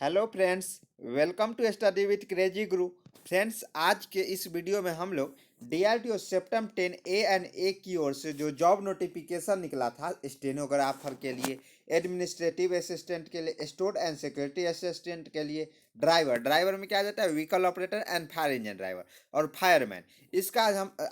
Hello friends, welcome to study with crazy Guru. Friends, आज के इस वीडियो में हम लोग डीआरडीओ सेप्टेम्बर 10 ए की ओर से जो जॉब नोटिफिकेशन निकला था स्टेनोग्राफर के लिए, एडमिनिस्ट्रेटिव असिस्टेंट के लिए, स्टोर एंड सिक्योरिटी असिस्टेंट के लिए, ड्राइवर में क्या आ जाता है, vehicle operator and fire engine driver और फायरमैन। इसका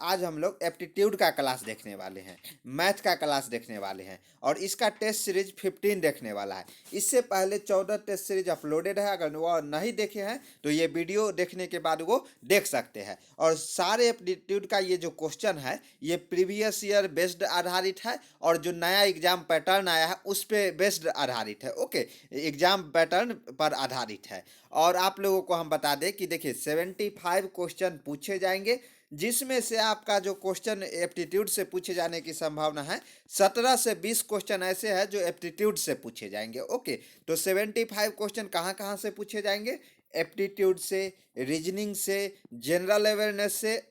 आज हम लोग एप्टीट्यूड का क्लास देखने वाले हैं, मैथ का क्लास देखने वाले हैं और इसका टेस्ट सीरीज 15 देखने वाला है। इससे पहले 14 टेस्ट सीरीज अपलोडेड है, अगर वो नहीं देखे हैं तो ये वीडियो देखने के बाद वो देख सकते हैं। और सारे एप्टीट्यूड का ये जो क्वेश्चन है ये प्रीवियस ईयर बेस्ड आधारित है और जो नया एग्जाम पैटर्न आया है उस पर बेस्ड आधारित है। ओके, एग्जाम पैटर्न पर आधारित है। और आप लोगों को हम बता दें कि देखिए 75 क्वेश्चन पूछे जाएंगे, जिसमें से आपका जो क्वेश्चन एप्टीट्यूड से पूछे जाने की संभावना है 17 से 20 क्वेश्चन ऐसे हैं जो एप्टीट्यूड से पूछे जाएंगे। ओके, तो 75 क्वेश्चन कहाँ कहाँ से पूछे जाएंगे? एप्टीट्यूड से, रीजनिंग से, जनरल अवेयरनेस से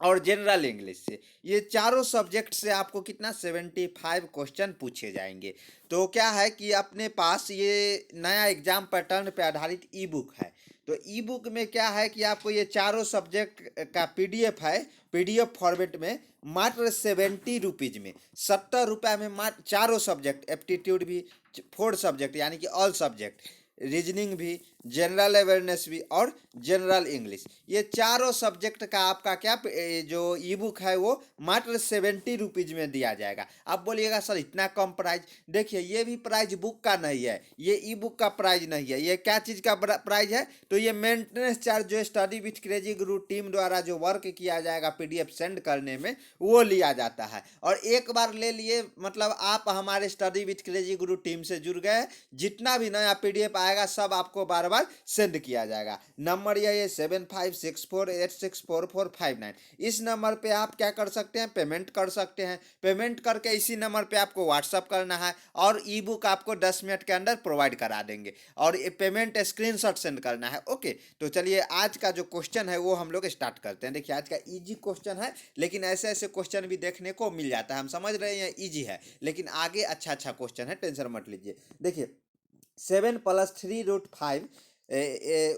और जनरल इंग्लिश से। ये चारों सब्जेक्ट से आपको कितना 75 क्वेश्चन पूछे जाएंगे। तो क्या है कि अपने पास ये नया एग्जाम पैटर्न पे आधारित ई बुक है। तो ई बुक में क्या है कि आपको ये चारों सब्जेक्ट का पीडीएफ है, पीडीएफ फॉर्मेट में मात्र 70 रुपीज़ में, 70 रुपये में मात्र चारों सब्जेक्ट, एप्टीट्यूड भी 4 सब्जेक्ट यानी कि ऑल सब्जेक्ट, रीजनिंग भी, जनरल अवेयरनेस भी और जनरल इंग्लिश, ये चारों सब्जेक्ट का आपका क्या जो ई बुक है वो मात्र 70 रुपीज़ में दिया जाएगा। आप बोलिएगा सर इतना कम प्राइस। देखिए ये भी प्राइस बुक का नहीं है, ये ई बुक का प्राइस नहीं है। ये क्या चीज़ का प्राइस है? तो ये मेंटेनेंस चार्ज जो study with crazy Guru team द्वारा जो वर्क किया जाएगा पीडीएफ सेंड करने में, वो लिया जाता है। और एक बार ले लिए मतलब आप हमारे study with crazy Guru team से जुड़ गए, जितना भी नया पीडीएफ आएगा सब आपको बार बार सेंड किया जाएगा। नंबर यह है 7564864459। इस नंबर पे आप क्या कर सकते हैं, पेमेंट कर सकते हैं। पेमेंट करके इसी नंबर पे आपको व्हाट्सअप करना है और ई बुक आपको 10 मिनट के अंदर प्रोवाइड करा देंगे और पेमेंट स्क्रीनशॉट सेंड करना है। ओके, तो चलिए आज का जो क्वेश्चन है वो हम लोग स्टार्ट करते हैं। देखिए आज का इजी क्वेश्चन है, लेकिन ऐसे ऐसे क्वेश्चन भी देखने को मिल जाता है। हम समझ रहे हैं इजी है, लेकिन आगे अच्छा अच्छा क्वेश्चन है, टेंशन मत लीजिए। देखिए 7 + 3√5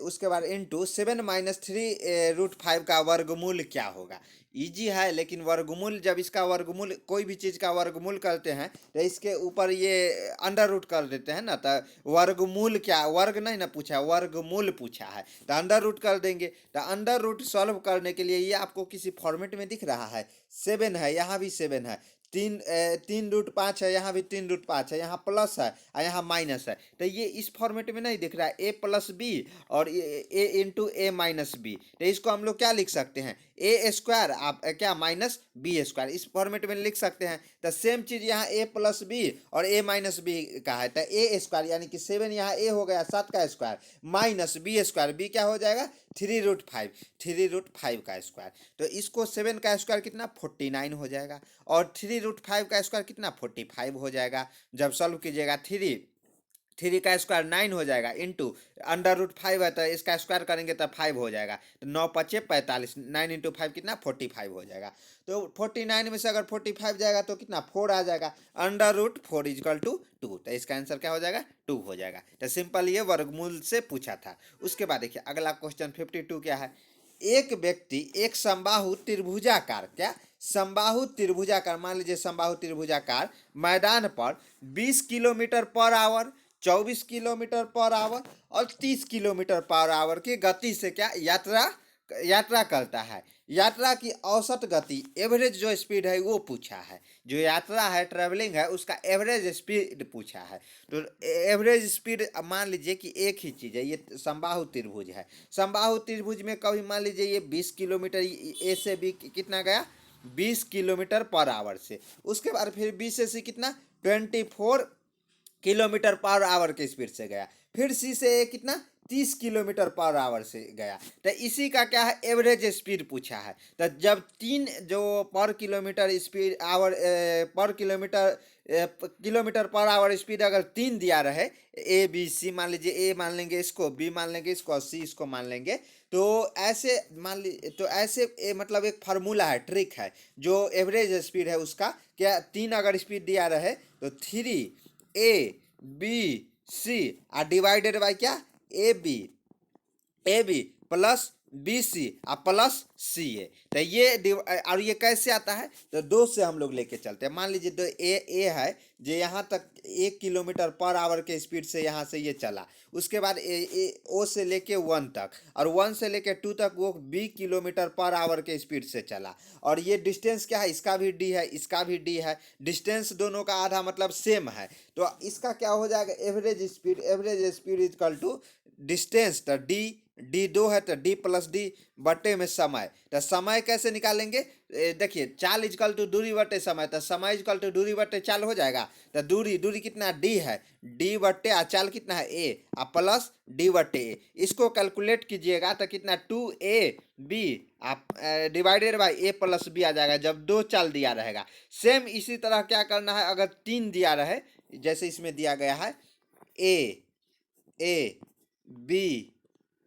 उसके बाद इंटू 7 - 3√5 का वर्गमूल क्या होगा। इजी है, लेकिन वर्गमूल जब इसका वर्गमूल कोई भी चीज़ का वर्गमूल करते हैं तो इसके ऊपर ये अंडर रूट कर देते हैं ना। तो वर्गमूल क्या, वर्ग नहीं ना पूछा, वर्गमूल पूछा है तो अंडर रूट कर देंगे। तो अंडर रूट सॉल्व करने के लिए ये आपको किसी फॉर्मेट में दिख रहा है, 7 है, यहाँ भी 7 है, 3√5 है, यहाँ भी 3√5 है, यहाँ प्लस है और यहाँ माइनस है। तो ये इस फॉर्मेट में नहीं दिख रहा है, a+b और a इंटू a-b। तो इसको हम लोग क्या लिख सकते हैं, a² आप क्या माइनस b², इस फॉर्मेट में लिख सकते हैं। तो सेम चीज़ यहाँ a+b और a-b का है। तो a² यानी कि 7 यहाँ a हो गया 7 का स्क्वायर माइनस b², b क्या हो जाएगा 3√5, 3√5 का स्क्वायर। तो इसको 7 का स्क्वायर कितना 49 हो जाएगा और 3√5 का स्क्वायर कितना 45 हो जाएगा। जब सॉल्व कीजिएगा 3 का स्क्वायर 9 हो जाएगा, इंटू √5 है तो इसका स्क्वायर करेंगे तो 5 हो जाएगा। तो 9 × 5 = 45, 9 × 5 कितना 45 हो जाएगा। तो 49 में से अगर 45 जाएगा तो कितना 4 आ जाएगा। √4 = 2, तो इसका आंसर क्या हो जाएगा 2 हो जाएगा। तो सिंपल ये वर्गमूल से पूछा था। उसके बाद देखिए अगला क्वेश्चन 52 क्या है। एक व्यक्ति एक समबाहु त्रिभुजाकार, क्या समबाहु त्रिभुजाकार, मान लीजिए समबाहु त्रिभुजाकार मैदान पर 20 kilometre per our, 24 kilometre per our और 30 किलोमीटर पर आवर की गति से क्या यात्रा करता है। यात्रा की औसत गति, एवरेज जो स्पीड है वो पूछा है। जो यात्रा है, ट्रैवलिंग है, उसका एवरेज स्पीड पूछा है। तो एवरेज स्पीड मान लीजिए कि एक ही चीज़ है, ये समबाहु त्रिभुज है। समबाहु त्रिभुज में कभी मान लीजिए ये 20 किलोमीटर ए से बी कितना गया 20 किलोमीटर पर आवर से, उसके बाद फिर बी से सी कितना 24 किलोमीटर पर आवर के स्पीड से गया, फिर सी से ए कितना 30 किलोमीटर पर आवर से गया। तो इसी का क्या है एवरेज स्पीड पूछा है। तो जब 3 जो पर किलोमीटर स्पीड आवर पर किलोमीटर पर आवर स्पीड अगर 3 दिया रहे, ए बी सी मान लीजिए, ए मान लेंगे इसको, बी मान लेंगे इसको और सी इसको मान लेंगे, तो ऐसे मान लीजिए, तो ऐसे मतलब एक फार्मूला है, ट्रिक है, जो एवरेज स्पीड है उसका क्या 3 अगर स्पीड दिया रहे तो 3 A B C divided by क्या A B plus B C और प्लस सी ए। तो ये और ये कैसे आता है, तो दो से हम लोग लेके चलते हैं। मान लीजिए तो ए है जो यहाँ तक 1 किलोमीटर पर आवर के स्पीड से यहाँ से ये चला, उसके बाद ओ से लेके 1 तक, और 1 से लेके 2 तक वो 20 किलोमीटर पर आवर के स्पीड से चला। और ये डिस्टेंस क्या है, इसका भी डी है, इसका भी डी है, डिस्टेंस दोनों का आधा मतलब सेम है। तो इसका क्या हो जाएगा, average speed is equal to distance. तो डी दो है तो डी प्लस डी बटे में समय। तो समय कैसे निकालेंगे, देखिए चाल इजकल टू दूरी बटे समय, तो समय इजकल टू दूरी बटे चाल हो जाएगा। तो दूरी कितना डी है, डी बटे आ चाल कितना है ए, आ प्लस डी बटे ए। इसको कैलकुलेट कीजिएगा तो कितना 2ab आप divided by A plus B आ जाएगा जब दो चाल दिया रहेगा। सेम इसी तरह क्या करना है, अगर 3 दिया रहे जैसे इसमें दिया गया है ए बी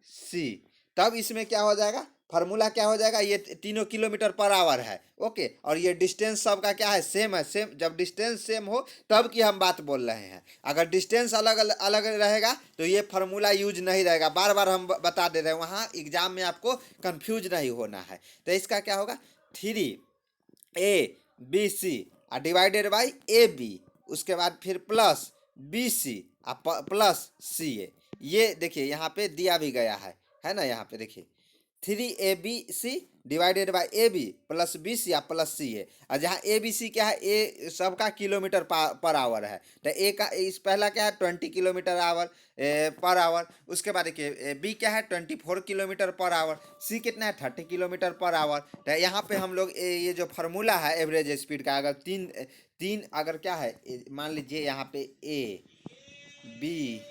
सी, तब इसमें क्या हो जाएगा, फार्मूला क्या हो जाएगा, ये तीनों किलोमीटर पर आवर है। ओके, और ये डिस्टेंस सबका क्या है, सेम है। सेम जब डिस्टेंस सेम हो तब की हम बात बोल रहे हैं। अगर डिस्टेंस अलग अलग रहेगा तो ये फार्मूला यूज नहीं रहेगा। बार बार हम बता दे रहे हैं, वहाँ एग्जाम में आपको कंफ्यूज नहीं होना है। तो इसका क्या होगा, 3abc divided by A B, उसके बाद फिर plus B C plus C ए। ये देखिए यहाँ पे दिया भी गया है ना, यहाँ पे देखिए 3abc divided by A B plus B C plus C A. और जहाँ ए बी सी क्या है, ए सबका किलोमीटर पर आवर है, तो ए का इस पहला क्या है 20 किलोमीटर आवर पर आवर। उसके बाद देखिए बी क्या है 24 किलोमीटर पर आवर, सी कितना है 30 किलोमीटर पर आवर। तो यहाँ पे हम लोग ये जो फार्मूला है एवरेज स्पीड का, अगर तीन अगर क्या है, मान लीजिए यहाँ पे ए बी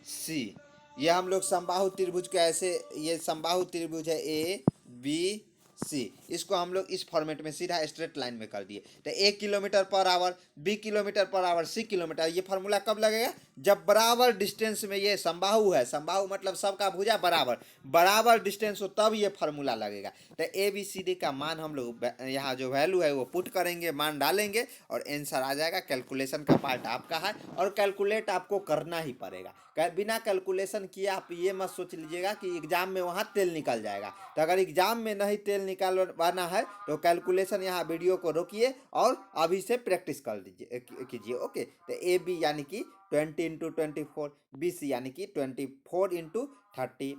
सी, ये हम लोग समबाहु त्रिभुज के ऐसे, ये समबाहु त्रिभुज है ए बी सी, इसको हम लोग इस फॉर्मेट में सीधा स्ट्रेट लाइन में कर दिए। तो 1 kilometre per hour, B kilometre per hour, C kilometre. ये फार्मूला कब लगेगा, जब बराबर डिस्टेंस में ये समबाहु है, समबाहु मतलब सबका भुजा बराबर डिस्टेंस हो तब ये फार्मूला लगेगा। तो ए बी सी डी का मान हम लोग यहाँ जो वैल्यू है वो पुट करेंगे, मान डालेंगे और आंसर आ जाएगा। कैलकुलेशन का पार्ट आपका है और कैलकुलेट आपको करना ही पड़ेगा। बिना कैलकुलेशन किए आप ये मत सोच लीजिएगा कि एग्जाम में वहाँ तेल निकल जाएगा। तो अगर एग्जाम में नहीं तेल निकालवाना है तो कैलकुलेशन यहाँ वीडियो को रोकिए और अभी से प्रैक्टिस कर कीजिए। ओके, तो ए बी यानी कि 20 इंटू 24, बी सी यानी कि 24 इंटू 30।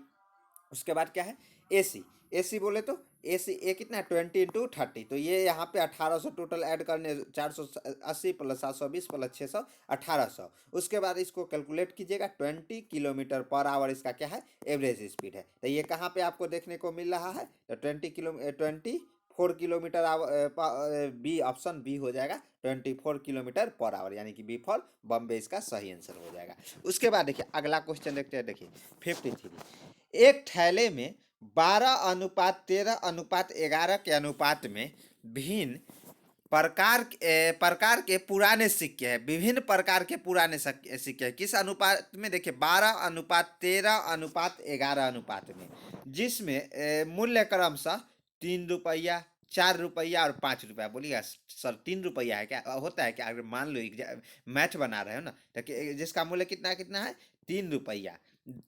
उसके बाद क्या है ए सी बोले तो ए कितना है 20 इंटू 30, तो ये यहाँ पे 1800 टोटल ऐड करने, 480 प्लस 720 प्लस 600 1800। उसके बाद इसको कैलकुलेट कीजिएगा, 20 किलोमीटर पर आवर इसका क्या है एवरेज स्पीड है। तो ये कहाँ पे आपको देखने को मिल रहा है, तो 24 kilometre hour, B option B हो जाएगा 24 किलोमीटर पर आवर, यानी कि बी फॉर बॉम्बे इसका सही आंसर हो जाएगा। उसके बाद देखिए अगला क्वेश्चन देखते हैं। देखिए 53, एक थैले में 12:13:11 के अनुपात में भिन्न प्रकार के पुराने सिक्के हैं। विभिन्न प्रकार के पुराने सिक्के हैं किस अनुपात में, देखिए 12:13:11 अनुपात में, जिसमें मूल्य क्रमशः 3 रुपया, 4 रुपया और 5 रुपया। बोलिएगा सर 3 रुपया है क्या, होता है क्या, अगर मान लो मैथ बना रहे हो ना, तो जिसका मूल्य कितना कितना है 3 रुपया,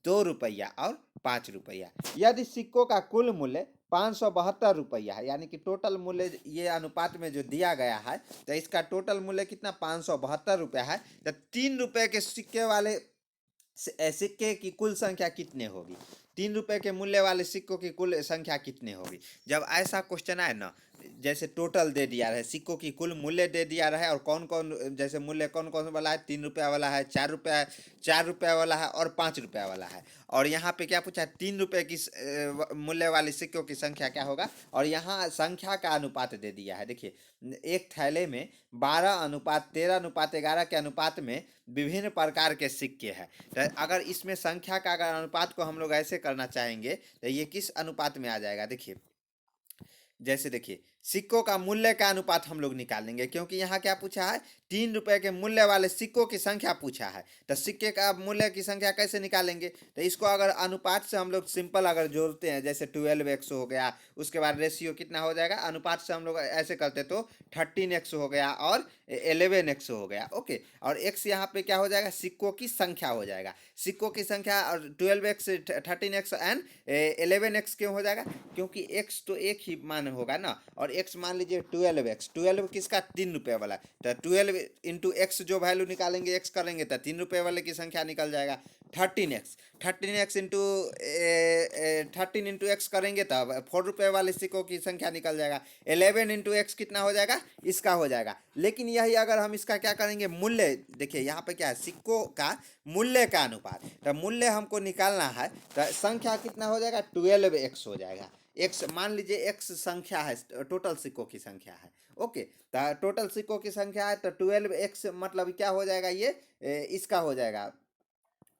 2 रुपया और 5 रुपया। यदि सिक्कों का कुल मूल्य 572 रुपया है, यानी कि टोटल मूल्य ये अनुपात में जो दिया गया है, तो इसका टोटल मूल्य कितना 572 रुपया है। तो 3 रुपये के सिक्के की कुल संख्या कितने होगी, 3 रुपये के मूल्य वाले सिक्कों की कुल संख्या कितने होगी। जब ऐसा क्वेश्चन आए ना, जैसे टोटल दे दिया रहे, सिक्कों की कुल मूल्य दे दिया रहे और कौन कौन जैसे मूल्य कौन कौन वाला है, 3 रुपया वाला है, 4 रुपया वाला है और 5 रुपया वाला है। और यहाँ पे क्या पूछा है, 3 रुपये की मूल्य वाले सिक्कों की संख्या क्या होगा, और यहाँ संख्या का अनुपात दे दिया है। देखिए एक थैले में 12:13:11 के अनुपात में विभिन्न प्रकार के सिक्के हैं। तो अगर इसमें संख्या का अगर अनुपात को हम लोग ऐसे करना चाहेंगे तो ये किस अनुपात में आ जाएगा, देखिए जैसे देखिए सिक्कों का मूल्य का अनुपात हम लोग निकालेंगे, क्योंकि यहाँ क्या पूछा है, 3 रुपए के मूल्य वाले सिक्कों की संख्या पूछा है। तो सिक्के का मूल्य की संख्या कैसे निकालेंगे, तो इसको अगर अनुपात से हम लोग सिंपल अगर जोड़ते हैं, जैसे 12x हो गया, उसके बाद रेशियो कितना हो जाएगा, अनुपात से हम लोग ऐसे करते तो 13x हो गया और 11x हो गया। ओके, और x यहाँ पे क्या हो जाएगा, सिक्कों की संख्या हो जाएगा। सिक्कों की संख्या, और 12x 13x एंड 11x क्यों हो जाएगा, क्योंकि x तो एक ही मान होगा ना, और x मान लीजिए 12x, 12 किसका, 3 रुपये वाला, तो 12 इंटू एक्स जो वैल्यू निकालेंगे x करेंगे तो 3 रुपये वाले की संख्या निकल जाएगा। 13x इंटू 13 इंटू एक्स करेंगे तब 4 रुपये वाले सिक्कों की संख्या निकल जाएगा। 11 इंटू एक्स कितना हो जाएगा, इसका हो जाएगा। लेकिन यही अगर हम इसका क्या करेंगे, मूल्य, देखिए यहाँ पे क्या है, सिक्कों का मूल्य का अनुपात, तो मूल्य हमको निकालना है, तो संख्या कितना हो जाएगा, 12x हो जाएगा। एक्स मान लीजिए, एक्स संख्या है, टोटल सिक्कों की संख्या है। ओके, तो टोटल सिक्कों की संख्या है, तो 12x मतलब क्या हो जाएगा, ये इसका हो जाएगा,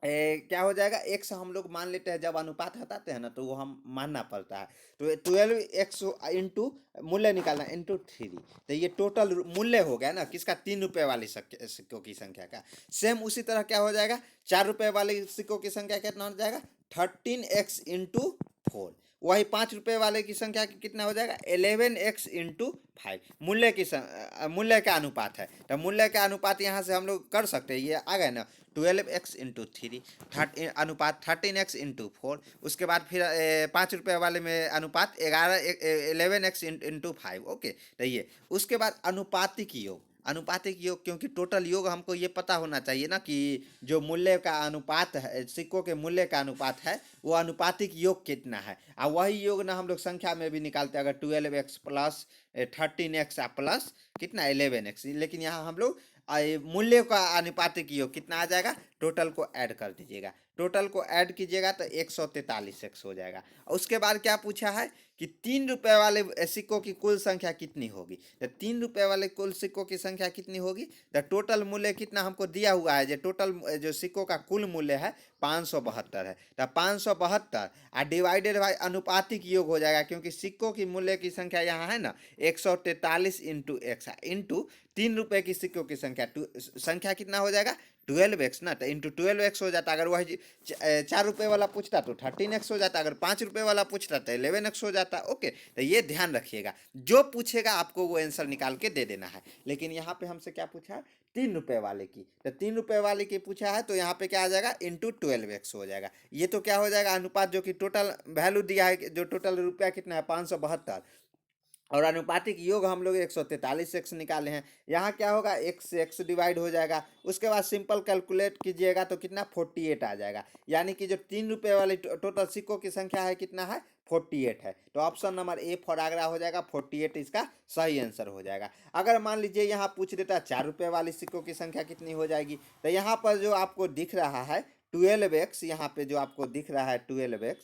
क्या हो जाएगा, एक्स हम लोग मान लेते हैं, जब अनुपात हटाते हैं ना तो वो हम मानना पड़ता है। तो 12x इंटू मूल्य निकालना इंटू 3, तो ये टोटल मूल्य हो गया ना किसका, 3 रुपये वाली सिक्कों की संख्या का। सेम उसी तरह क्या हो जाएगा, 4 रुपये वाले सिक्कों की संख्या कितना हो जाएगा, 13x इंटू 4। वही 5 रुपये वाले की संख्या कितना हो जाएगा, 11x इंटू 5। मूल्य का अनुपात है, तो मूल्य का अनुपात यहाँ से हम लोग कर सकते हैं, ये आ गए ना, 12x इंटू 3 अनुपात 13x इंटू 4। उसके बाद फिर 5 रुपये वाले में अनुपात 11x इंटू 5। ओके, तो ये उसके बाद अनुपातिक योग, अनुपातिक योग, क्योंकि टोटल योग हमको ये पता होना चाहिए ना कि जो मूल्य का अनुपात है, सिक्कों के मूल्य का अनुपात है, वो अनुपातिक योग कितना है। और वही योग ना हम लोग संख्या में भी निकालते हैं, अगर 12x प्लस 13x प्लस कितना 11x, लेकिन यहाँ हम लोग मूल्य का अनुपातिक योग कितना आ जाएगा, टोटल को ऐड कर दीजिएगा, टोटल को ऐड कीजिएगा तो 143x हो जाएगा। उसके बाद क्या पूछा है कि 3 रुपये वाले सिक्कों की कुल संख्या कितनी होगी, तो 3 रुपये वाले कुल सिक्कों की संख्या कितनी होगी, तो टोटल मूल्य कितना हमको दिया हुआ है, जो टोटल जो सिक्कों का कुल मूल्य है 572 है, तो 572 और डिवाइडेड बाई अनुपातिक योग हो जाएगा, क्योंकि सिक्कों की मूल्य की संख्या यहाँ है ना 143 इंटू एक्स इंटू 3 रुपये की सिक्कों की संख्या, संख्या कितना हो जाएगा 12x ना, तो इंटू 12x हो जाता। अगर वही 4 रुपये वाला पूछता तो 13x हो जाता, अगर 5 रुपये वाला पूछता तो 11x हो जाता। ओके, तो ये ध्यान रखिएगा, जो पूछेगा आपको वो आंसर निकाल के दे देना है। लेकिन यहाँ पे हमसे क्या पूछा है, 3 रुपये वाले की, तो 3 रुपये वाले की पूछा है, तो यहाँ पे क्या आ जाएगा इंटू 12x हो जाएगा। ये तो क्या हो जाएगा, अनुपात जो कि टोटल वैल्यू दिया है, जो टोटल रुपया कितना है 572, और अनुपातिक योग हम लोग 143x निकाले हैं। यहाँ क्या होगा, x से x डिवाइड हो जाएगा। उसके बाद सिंपल कैलकुलेट कीजिएगा तो कितना 48 आ जाएगा, यानी कि जो 3 रुपये वाले टोटल सिक्कों की संख्या है कितना है 48 है। तो option number A for Agra हो जाएगा, 48 इसका सही आंसर हो जाएगा। अगर मान लीजिए यहाँ पूछ देता 4 रुपये वाली सिक्कों की संख्या कितनी हो जाएगी, तो यहाँ पर जो आपको दिख रहा है 12x, यहाँ पे जो आपको दिख रहा है 12x,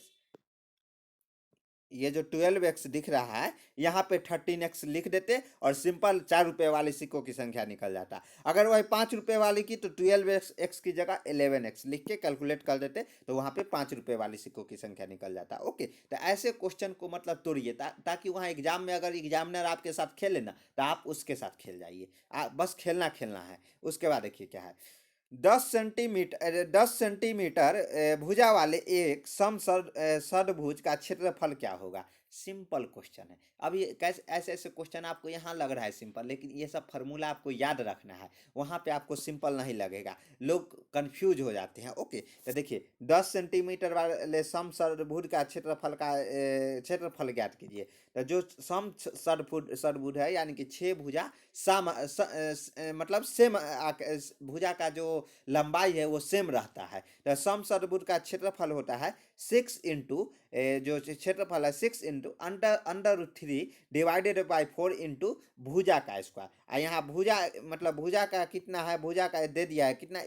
ये जो 12x दिख रहा है, यहाँ पे 13x लिख देते और सिंपल 4 रुपये वाले सिक्कों की संख्या निकल जाता। अगर वही 5 रुपये वाली की तो 12x की जगह 11x लिख के कैलकुलेट कर देते, तो वहाँ पे 5 रुपये वाली सिक्कों की संख्या निकल जाता। ओके, तो ऐसे क्वेश्चन को मतलब तोड़िए, ताकि वहाँ एग्जाम में अगर एग्जामिनर आपके साथ खेले ना, तो आप उसके साथ खेल जाइए। बस खेलना है। उसके बाद देखिए क्या है, 10 सेंटीमीटर भुजा वाले एक षडभुज का क्षेत्रफल क्या होगा। सिंपल क्वेश्चन है। अब ये कैसे ऐसे ऐसे क्वेश्चन आपको यहाँ लग रहा है सिंपल, लेकिन ये सब फार्मूला आपको याद रखना है, वहाँ पे आपको सिंपल नहीं लगेगा, लोग कंफ्यूज हो जाते हैं। ओके, तो देखिए 10 सेंटीमीटर वाले समषडभुज का क्षेत्रफल ज्ञात कीजिए। तो जो षडभुज है, यानी कि 6 भुजा मतलब सेम भुजा का जो लंबाई है वो सेम रहता है, तो समषडभुज का क्षेत्रफल होता है 6 इंटू जो क्षेत्रफल है 6 into under root 3 divided by 4 into भुजा का स्क्वायर। यहाँ भुजा मतलब भुजा का कितना है, भुजा का दे दिया है कितना,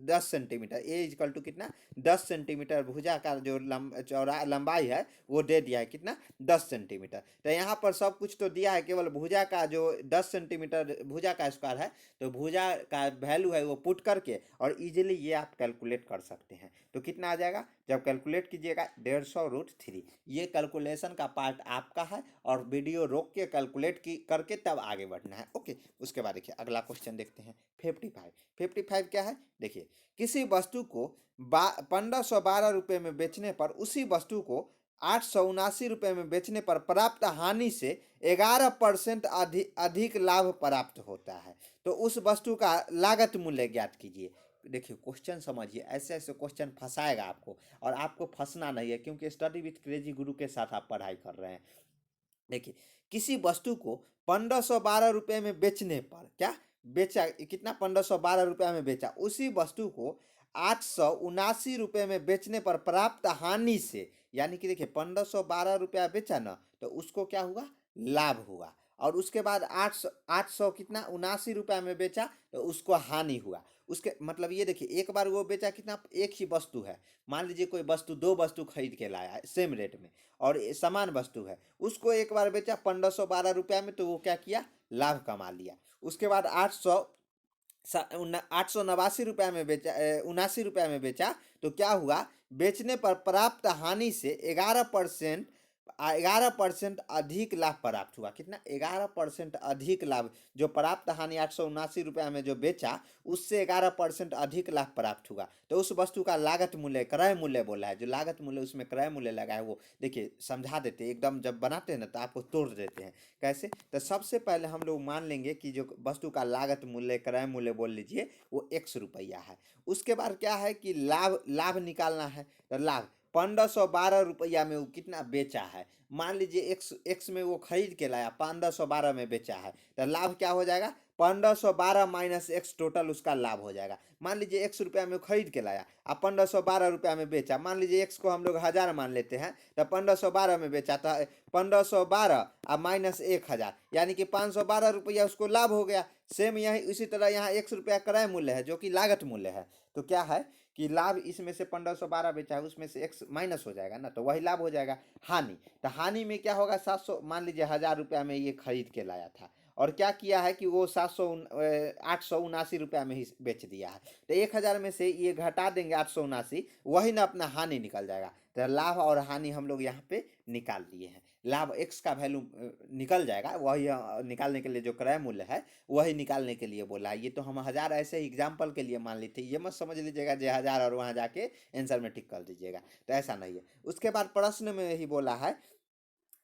10 सेंटीमीटर, ए इक्वल टू कितना 10 सेंटीमीटर भुजा का जो लंबाई है वो दे दिया है कितना 10 सेंटीमीटर। तो यहाँ पर सब कुछ तो दिया है, केवल भुजा का जो 10 सेंटीमीटर भुजा का स्क्वायर है, तो भुजा का वैल्यू है वो पुट करके और इजीली ये आप कैलकुलेट कर सकते हैं। तो कितना आ जाएगा, जब कैलकुलेट कीजिएगा 150√3। ये कैलकुलेशन का पार्ट आपका है और वीडियो रोक के कैलकुलेट की करके तब आगे बढ़ना है। ओके, उसके बाद देखिए अगला क्वेश्चन देखते हैं 55। 55 क्या है, देखिए किसी वस्तु को 1512 रुपये में बेचने पर उसी वस्तु को 879 रुपये में बेचने पर प्राप्त हानि से 11% अधिक लाभ प्राप्त होता है। तो उस वस्तु का लागत मूल्य ज्ञात कीजिए। देखिए क्वेश्चन समझिए, ऐसे ऐसे क्वेश्चन फंसाएगा आपको, और आपको फंसना नहीं है क्योंकि स्टडी विथ क्रेजी गुरु के साथ आप पढ़ाई कर रहे हैं। देखिए किसी वस्तु को 1512 रुपये में बेचने पर क्या बेचा, कितना 1512 रुपये में बेचा, उसी वस्तु को 879 रुपये में बेचने पर प्राप्त हानि से, यानी कि देखिए 1512 रुपया बेचा ना, तो उसको क्या हुआ, लाभ हुआ। और उसके बाद 800 कितना 79 रुपया में बेचा तो उसको हानि हुआ। उसके मतलब ये देखिए एक बार वो बेचा कितना, एक ही वस्तु है, मान लीजिए कोई वस्तु, दो वस्तु खरीद के लाया है सेम रेट में और समान वस्तु है, उसको एक बार बेचा 1512 रुपया में, तो वो क्या किया, लाभ कमा लिया। उसके बाद 889 रुपया में बेचा, 79 रुपया में बेचा, तो क्या हुआ, बेचने पर प्राप्त हानि से 11% अधिक लाभ प्राप्त हुआ। कितना, 11% अधिक लाभ, जो प्राप्त हानि 879 रुपया में जो बेचा उससे 11% अधिक लाभ प्राप्त हुआ। तो उस वस्तु का लागत मूल्य, क्रय मूल्य बोला है, जो लागत मूल्य उसमें क्रय मूल्य लगा है वो देखिए समझा देते हैं एकदम, जब बनाते हैं ना तो आपको तोड़ देते हैं। कैसे, तो सबसे पहले हम लोग मान लेंगे कि जो वस्तु का लागत मूल्य, क्रय मूल्य बोल लीजिए, वो 100 रुपया है। उसके बाद क्या है कि लाभ निकालना है, तो लाभ 1512 रुपया में वो कितना बेचा है, मान लीजिए एक्स में वो खरीद के लाया, 1512 में बेचा है, तो लाभ क्या हो जाएगा, 1512 माइनस एक्स टोटल उसका लाभ हो जाएगा। मान लीजिए 100 रुपया में खरीद के लाया, अब 1512 रुपया में बेचा, मान लीजिए एक्स को हम लोग 1000 मान लेते हैं, तो 1512 में बेचा, तो 1512 अब माइनस 1000, यानी कि 512 रुपया उसको लाभ हो गया। सेम यही इसी तरह यहाँ 100 रुपया क्रय मूल्य है जो कि लागत मूल्य है, तो क्या है कि लाभ इसमें से 1512 बेचा है, उसमें से एक्स माइनस हो जाएगा ना, तो वही लाभ हो जाएगा। हानि, तो हानि में क्या होगा, 700, मान लीजिए 1000 रुपया में ये खरीद के लाया था और क्या किया है कि वो 879 रुपया में ही बेच दिया है, तो 1000 में से ये घटा देंगे 879, वही ना अपना हानि निकल जाएगा। तो लाभ और हानि हम लोग यहाँ पे निकाल दिए हैं। लाभ एक्स का वैल्यू निकल जाएगा, वही निकालने के लिए जो क्रय मूल्य है वही निकालने के लिए बोला है। ये तो हम 1000 ऐसे एग्जाम्पल के लिए मान ली थी, ये मत समझ लीजिएगा जो 1000 और वहाँ जाके आंसर में टिक कर दीजिएगा, तो ऐसा नहीं है। उसके बाद प्रश्न में ही बोला है,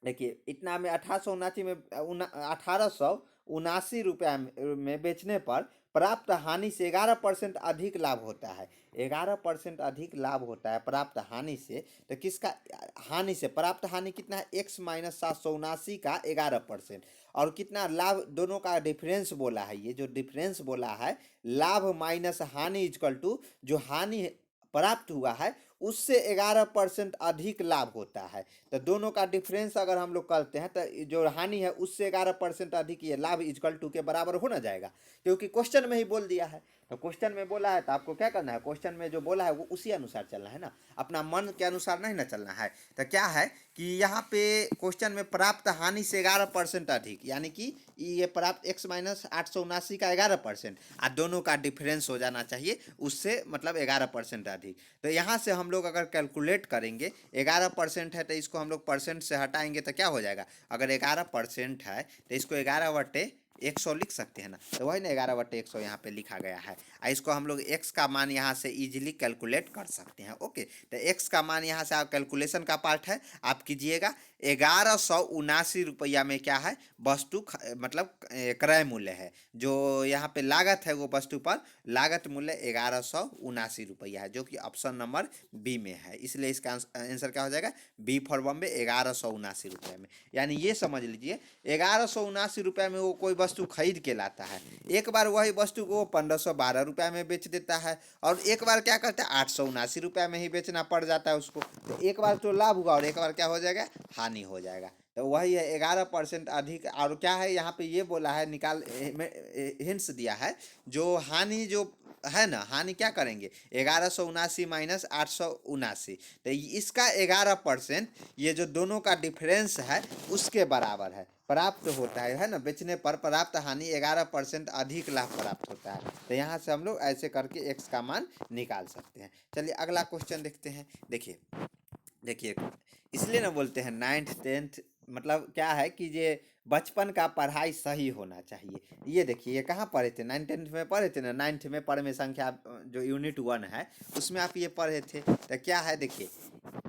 देखिए इतना में 1879 रुपया में बेचने पर प्राप्त हानि से 11% अधिक लाभ होता है। 11% अधिक लाभ होता है प्राप्त हानि से, तो किसका हानि से, प्राप्त हानि कितना है, एक्स माइनस 779 का 11%, और कितना लाभ, दोनों का डिफरेंस बोला है। ये जो डिफरेंस बोला है, लाभ माइनस हानि इक्वल टू जो हानि प्राप्त हुआ है उससे 11% अधिक लाभ होता है। तो दोनों का डिफरेंस अगर हम लोग करते हैं तो जो हानि है उससे 11% अधिक ये लाभ इक्वल टू के बराबर हो ना जाएगा, क्योंकि क्वेश्चन में ही बोल दिया है। तो क्वेश्चन में बोला है तो आपको क्या करना है, क्वेश्चन में जो बोला है वो उसी अनुसार चलना है ना, अपना मन के अनुसार नहीं ना चलना है। तो क्या है कि यहाँ पे क्वेश्चन में प्राप्त हानि से 11% अधिक, यानी कि ये प्राप्त एक्स माइनस 879 का 11%, और दोनों का डिफरेंस हो जाना चाहिए उससे, मतलब 11% अधिक। तो यहाँ से हम लोग अगर कैलकुलेट करेंगे, 11% है तो इसको हम लोग परसेंट से हटाएंगे तो क्या हो जाएगा, अगर 11% है तो इसको 11/100 लिख सकते हैं ना, तो वही ना 11/100 यहाँ पे लिखा गया है। इसको हम लोग x का मान यहाँ से इजीली कैलकुलेट कर सकते हैं। ओके, तो x का मान यहाँ से आप कैलकुलेशन का पार्ट है, आप कीजिएगा 1179 रुपया में क्या है, वस्तु मतलब क्रय मूल्य है, जो यहाँ पे लागत है वो वस्तु पर लागत मूल्य 1179 रुपया है, जो कि ऑप्शन नंबर बी में है, इसलिए इसका आंसर क्या हो जाएगा, बी फॉर बॉम्बे 1179 रुपये में। यानी ये समझ लीजिए 1179 रुपये में वो कोई वस्तु खरीद के लाता है, एक बार वही वस्तु को वो 1512 रुपये में बेच देता है, और एक बार क्या करता है 879 रुपये में ही बेचना पड़ जाता है उसको। तो एक बार तो लाभ हुआ और एक बार क्या हो जाएगा, हानि हो जाएगा। तो वही है 11% अधिक। और क्या है यहाँ पे ये बोला है निकाल, हिंट्स दिया है, जो हानि जो है ना, हानि क्या करेंगे 1179 माइनस 879, तो इसका 11% ये जो दोनों का डिफरेंस है उसके बराबर है, प्राप्त होता है ना, बेचने पर प्राप्त हानि 11% अधिक लाभ प्राप्त होता है। तो यहाँ से हम लोग ऐसे करके x का मान निकाल सकते हैं। चलिए अगला क्वेश्चन देखते हैं। देखिए देखिए इसलिए ना बोलते हैं 9th 10th, मतलब क्या है कि ये बचपन का पढ़ाई सही होना चाहिए। ये देखिए ये कहाँ पढ़े थे, 9th 10th में पढ़े थे ना, 9th में पढ़ में संख्या जो यूनिट 1 है उसमें आप ये पढ़े थे। तो क्या है देखिए,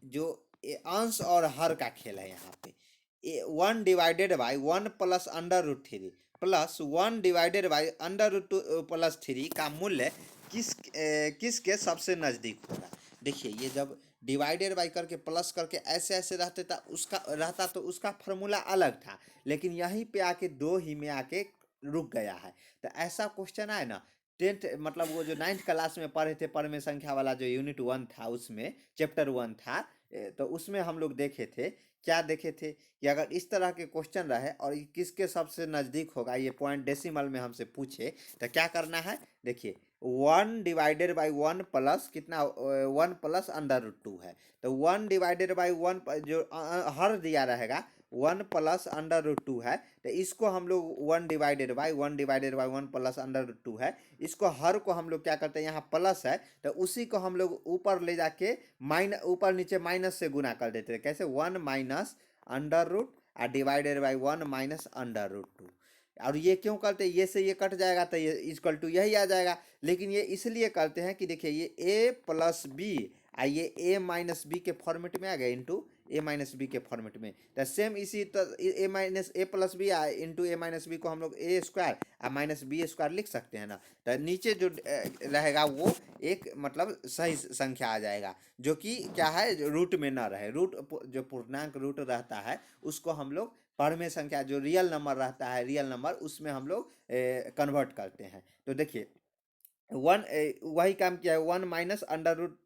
जो अंश और हर का खेल है यहाँ पे, 1 divided by 1 plus under root 3 plus 1 divided by under root 2 plus 3 का मूल्य किसके सबसे नज़दीक होगा। देखिए ये जब डिवाइडेड बाई करके प्लस करके ऐसे ऐसे रहता तो उसका फॉर्मूला अलग था, लेकिन यहीं पे आके दो ही में आके रुक गया है। तो ऐसा क्वेश्चन आए ना 10th, मतलब वो जो 9th क्लास में पढ़े थे पर में संख्या वाला जो यूनिट 1 था, उसमें चैप्टर 1 था, तो उसमें हम लोग देखे थे, क्या देखे थे कि अगर इस तरह के क्वेश्चन रहे और ये किसके सबसे नज़दीक होगा, ये पॉइंट डेसिमल में हमसे पूछे, तो क्या करना है। देखिए 1 डिवाइडेड बाई 1 प्लस कितना, 1 प्लस अंडर रूट 2 है, तो 1 डिवाइडेड बाई 1 जो हर दिया रहेगा 1 प्लस अंडर रूट 2 है, तो इसको हम लोग 1 divided by 1 plus under root 2 है, इसको हर को हम लोग क्या करते हैं, यहाँ प्लस है तो उसी को हम लोग ऊपर ले जाके ऊपर नीचे माइनस से गुना कर देते हैं। कैसे, 1 माइनस अंडर रूट और divided by 1 minus under root 2। और ये क्यों करते हैं, ये से ये कट जाएगा तो ये इक्वल टू यही आ जाएगा। लेकिन ये इसलिए करते हैं कि देखिए ये a प्लस बी ये a माइनस बी के फॉर्मेट में आ गया, इंटू a माइनस बी के फॉर्मेट में। तो सेम इसी तो a minus a plus b into a minus b को हम लोग ए स्क्वायर और माइनस बी स्क्वायर लिख सकते हैं ना। तो नीचे जो रहेगा वो एक मतलब सही संख्या आ जाएगा, जो कि क्या है रूट में ना रहे। रूट जो पूर्णांक रूट रहता है उसको हम लोग परमेय संख्या, जो रियल नंबर रहता है, रियल नंबर, उसमें हम लोग कन्वर्ट करते हैं। तो देखिए 1 वही काम किया है, 1 minus under root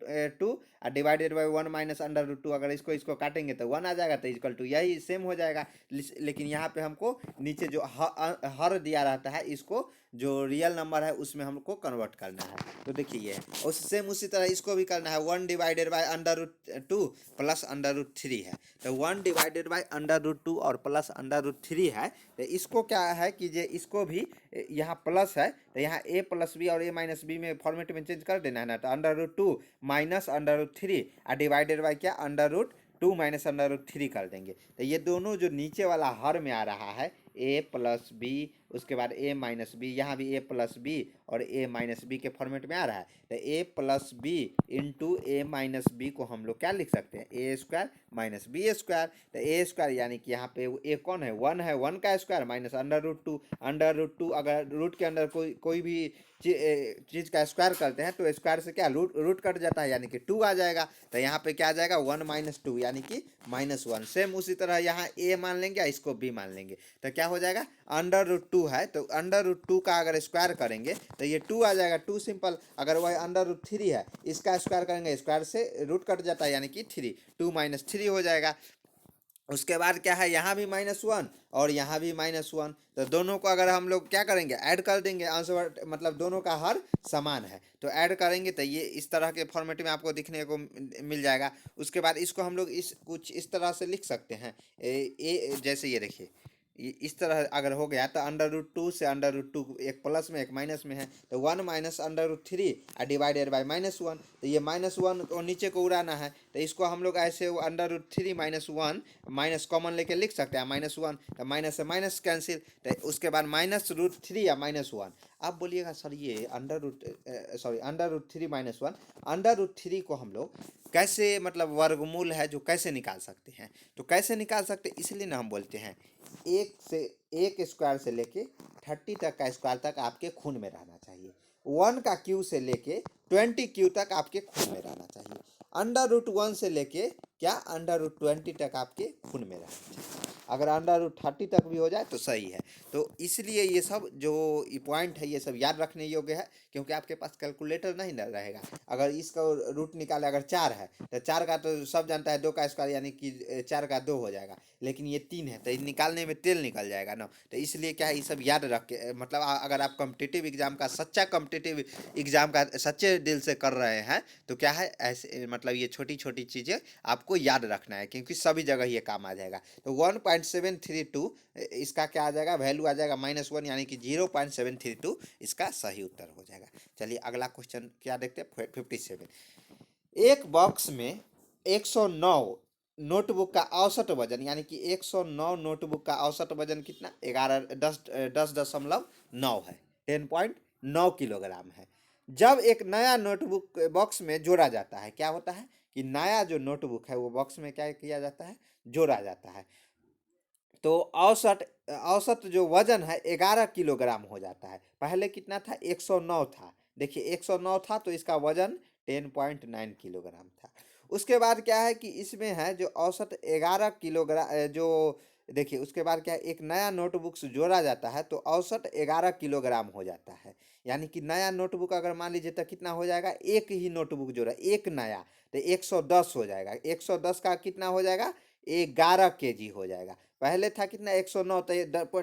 2 divided by 1 minus under root 2, अगर इसको काटेंगे तो 1 आ जाएगा, तो इक्वल टू यही सेम हो जाएगा। लेकिन यहाँ पे हमको नीचे जो हर दिया रहता है, इसको जो रियल नंबर है उसमें हमको कन्वर्ट करना है। तो देखिए ये और सेम उसी तरह इसको भी करना है, 1 divided by under root 2 plus under root 3 है, तो 1 डिवाइडेड बाई अंडर रूट 2 और प्लस अंडर रूट 3 है, तो इसको क्या है कि जे इसको भी यहाँ प्लस है तो यहाँ a प्लस बी और a माइनस बी में फॉर्मेट में चेंज कर देना है ना। तो under root 2 minus under root 3 और डिवाइडेड बाई क्या, under root 2 minus under root 3 कर देंगे। तो ये दोनों जो नीचे वाला हर में आ रहा है a प्लस बी, उसके बाद a माइनस बी, यहाँ भी a प्लस बी और a माइनस बी के फॉर्मेट में आ रहा है, तो a plus b into a minus b को हम लोग क्या लिख सकते हैं, a square minus b square. तो ए स्क्वायर यानी कि यहाँ पे ए कौन है, 1 है, 1 का स्क्वायर माइनस अंडर रूट 2 अगर रूट के अंदर कोई भी चीज़ का स्क्वायर करते हैं तो स्क्वायर से क्या रूट कट जाता है, यानी कि 2 आ जाएगा। तो यहाँ पे क्या आ जाएगा 1 माइनस 2 यानी कि -1। सेम उसी तरह यहाँ a मान लेंगे, इसको b मान लेंगे, तो क्या हो जाएगा अंडर रूट 2 है तो अंडर रूट 2 का अगर स्क्वायर करेंगे तो ये 2 आ जाएगा, 2 सिंपल। अगर वह अंडर रूट 3 है, इसका स्क्वायर करेंगे, स्क्वायर से रूट कट जाता है यानी कि 3, 2 माइनस 3 हो जाएगा। उसके बाद क्या है, यहाँ भी -1 और यहाँ भी -1, तो दोनों को अगर हम लोग क्या करेंगे ऐड कर देंगे, आंसर मतलब दोनों का हर समान है तो ऐड करेंगे तो ये इस तरह के फॉर्मेट में आपको दिखने को मिल जाएगा। उसके बाद इसको हम लोग कुछ इस तरह से लिख सकते हैं, जैसे ये देखिए इस तरह अगर हो गया तो अंडर रूट 2 से अंडर रूट 2 एक प्लस में एक माइनस में है, तो 1 minus under root 3 divided by -1, तो ये -1 को नीचे को उड़ाना है, तो इसको हम लोग ऐसे अंडर रूट 3 -1 माइनस कॉमन लेके लिख सकते हैं, -1, तो माइनस से माइनस कैंसिल, तो उसके बाद -√3 या -1। अब बोलिएगा सर ये अंडर रूट 3 -1, अंडर रूट 3 को हम लोग कैसे, मतलब वर्गमूल है जो कैसे निकाल सकते हैं, तो कैसे निकाल सकते हैं, इसलिए ना हम बोलते हैं एक स्क्वायर से लेके 30 तक का स्क्वायर तक आपके खून में रहना चाहिए, 1 का क्यू से लेके 20 क्यू तक आपके खून में रहना चाहिए, अंडर रूट 1 से लेके क्या अंडर रूट 20 तक आपके खून में रहना चाहिए। अगर अंडर रूट 30 तक भी हो जाए तो सही है। तो इसलिए ये सब जो पॉइंट है ये सब याद रखने योग्य है, क्योंकि आपके पास कैलकुलेटर नहीं ना रहेगा। अगर इसका रूट निकाले, अगर 4 है तो 4 का तो सब जानता है 2 का स्क्वायर यानी कि 4 का 2 हो जाएगा, लेकिन ये 3 है तो निकालने में तेल निकल जाएगा ना। तो इसलिए क्या है, ये सब याद रख के मतलब अगर आप कॉम्पिटिटिव एग्जाम का सच्चा कॉम्पिटिटिव एग्जाम का सच्चे दिल से कर रहे हैं तो क्या है, ऐसे मतलब ये छोटी छोटी चीज़ें आपको याद रखना है, क्योंकि सभी जगह ये काम आ जाएगा। तो 1.732 इसका क्या आ जाएगा, वैल्यू आ जाएगा -1 यानी कि 0.732 इसका सही उत्तर हो जाएगा। चलिए अगला क्वेश्चन क्या देखते हैं, 57। एक बॉक्स में 109 नोटबुक का औसत वजन, यानी कि 109 नोटबुक का औसत वजन कितना, 10.9 है, 10.9 किलोग्राम है। जब एक नया नोटबुक बॉक्स में जोड़ा जाता है, क्या होता है कि नया जो नोटबुक है वो बॉक्स में क्या किया जाता है, जोड़ा जाता है। तो औसत औसत जो वजन है 11 किलोग्राम हो जाता है। पहले कितना था, 109 था। देखिए 109 था तो इसका वजन 10.9 किलोग्राम था। उसके बाद क्या है कि इसमें है जो औसत 11 किलोग्राम जो, देखिए उसके बाद क्या है, एक नया नोटबुक से जोड़ा जाता है तो औसत 11 किलोग्राम हो जाता है। यानी कि नया नोटबुक अगर मान लीजिए तो कितना हो जाएगा, एक ही नोटबुक जोड़ा, एक नया, तो 110 हो जाएगा। 110 का कितना हो जाएगा, 11 केजी हो जाएगा। पहले था कितना, 109, तो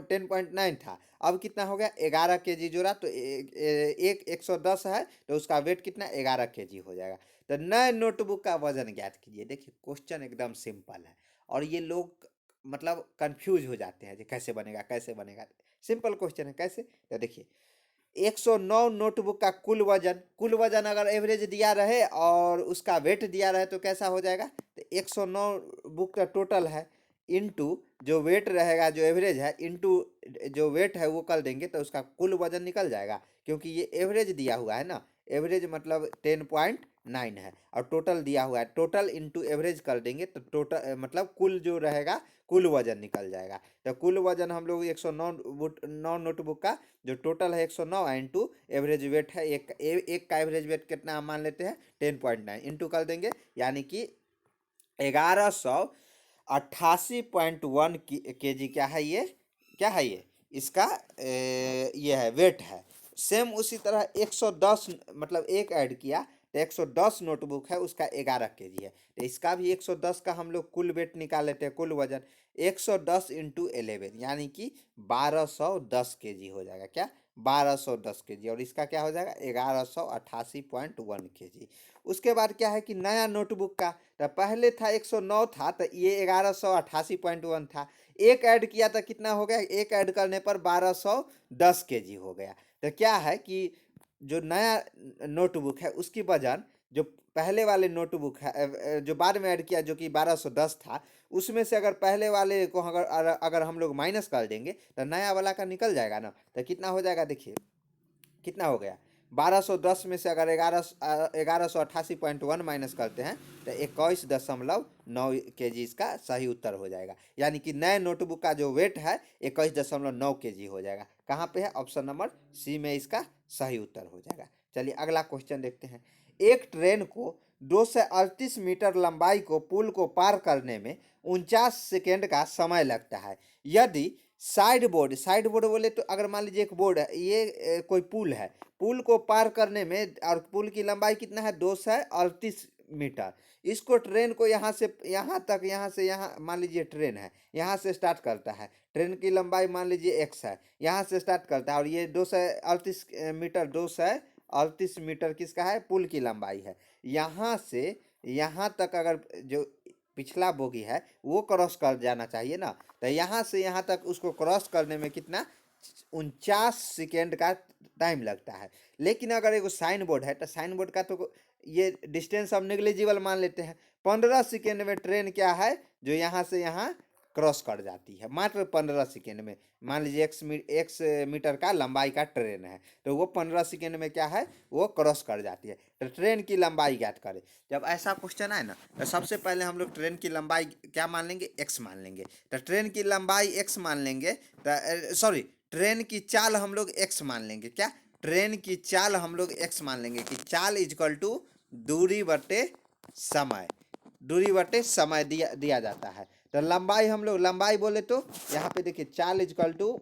10.9 था। अब कितना हो गया, 11 केजी जोड़ा, तो एक 110 है तो उसका वेट कितना, 11 केजी हो जाएगा। तो नए नोटबुक का वजन ज्ञात कीजिए। देखिए क्वेश्चन एकदम सिंपल है, और ये लोग मतलब कंफ्यूज हो जाते हैं कि कैसे बनेगा कैसे बनेगा। सिंपल क्वेश्चन है, कैसे, तो देखिए 109 नोटबुक का कुल वजन अगर एवरेज दिया रहे और उसका वेट दिया रहे तो कैसा हो जाएगा, तो 109 बुक का टोटल है इनटू जो वेट रहेगा, जो एवरेज है, इनटू जो वेट है वो कर देंगे तो उसका कुल वजन निकल जाएगा। क्योंकि ये एवरेज दिया हुआ है ना, एवरेज मतलब 10.9 है, और टोटल दिया हुआ है, टोटल इनटू एवरेज कर देंगे तो टोटल मतलब कुल जो रहेगा कुल वजन निकल जाएगा। तो कुल वजन हम लोग 109 नोटबुक का जो टोटल है 109 इंटू एवरेज वेट है, एक का एवरेज वेट कितना हम मान लेते हैं 10.9, इंटू कर देंगे, यानी कि 1188.1 के जी क्या है ये, क्या है ये, इसका ये है वेट है। सेम उसी तरह 110 मतलब एक ऐड किया तो 110 नोटबुक है, उसका 11 के जी है, तो इसका भी 110 का हम लोग कुल वेट निकाल लेते हैं, कुल वजन 110 इंटू 11 यानी कि 1210 के जी हो जाएगा। क्या, 1210 के जी, और इसका क्या हो जाएगा 1188.1 के जी। उसके बाद क्या है कि नया नोटबुक का, तो पहले था 109 था तो ये 1188.1 था, एक ऐड किया तो कितना हो गया, एक ऐड करने पर 1210 के जी हो गया। तो क्या है कि जो नया नोटबुक है उसकी वजन जो पहले वाले नोटबुक है जो बाद में ऐड किया जो कि 1210 था, उसमें से अगर पहले वाले को अगर हम लोग माइनस कर देंगे तो नया वाला का निकल जाएगा ना। तो कितना हो जाएगा, देखिए कितना हो गया, 1210 में से अगर 1188.1 माइनस करते हैं तो 21.9 के जी इसका सही उत्तर हो जाएगा। यानी कि नए नोटबुक का जो वेट है 21.9 के जी हो जाएगा। कहाँ पे है, ऑप्शन नंबर सी में इसका सही उत्तर हो जाएगा। चलिए अगला क्वेश्चन देखते हैं। एक ट्रेन को 238 मीटर लंबाई को पुल को पार करने में 49 सेकेंड का समय लगता है। यदि साइड बोर्ड बोले तो अगर मान लीजिए एक बोर्ड है, ये कोई पुल है, पुल को पार करने में, और पुल की लंबाई कितना है 238 मीटर। इसको ट्रेन को यहाँ से यहाँ तक, यहाँ से यहाँ मान लीजिए ट्रेन है, यहाँ से स्टार्ट करता है, ट्रेन की लंबाई मान लीजिए x है, यहाँ से स्टार्ट करता है, और ये 238 मीटर, 238 मीटर किसका है, पुल की लंबाई है। यहाँ से यहाँ तक अगर जो पिछला बोगी है वो क्रॉस कर जाना चाहिए ना, तो यहाँ से यहाँ तक उसको क्रॉस करने में कितना, 49 सेकेंड का टाइम लगता है। लेकिन अगर एगो साइन बोर्ड है तो साइन बोर्ड का तो ये डिस्टेंस हम नेग्लिजिबल मान लेते हैं, 15 सेकेंड में ट्रेन क्या है जो यहाँ से यहाँ क्रॉस कर जाती है, मात्र 15 सेकेंड में। मान लीजिए एक्स मीटर का लंबाई का ट्रेन है तो वो 15 सेकेंड में क्या है, वो क्रॉस कर जाती है। तो ट्रेन की लंबाई ज्ञात करें। जब ऐसा क्वेश्चन आए ना तो सबसे पहले हम लोग ट्रेन की लंबाई क्या मान लेंगे, एक्स मान लेंगे। तो ट्रेन की लंबाई एक्स मान लेंगे, तो सॉरी, ट्रेन की चाल हम लोग एक्स मान लेंगे। क्या, ट्रेन की चाल हम लोग एक्स मान लेंगे कि चाल इजक्वल टू दूरी बटे समय, दूरी बटे समय दिया जाता है। तो लंबाई हम लोग लंबाई बोले तो यहाँ पे देखिए चाल इजकल टू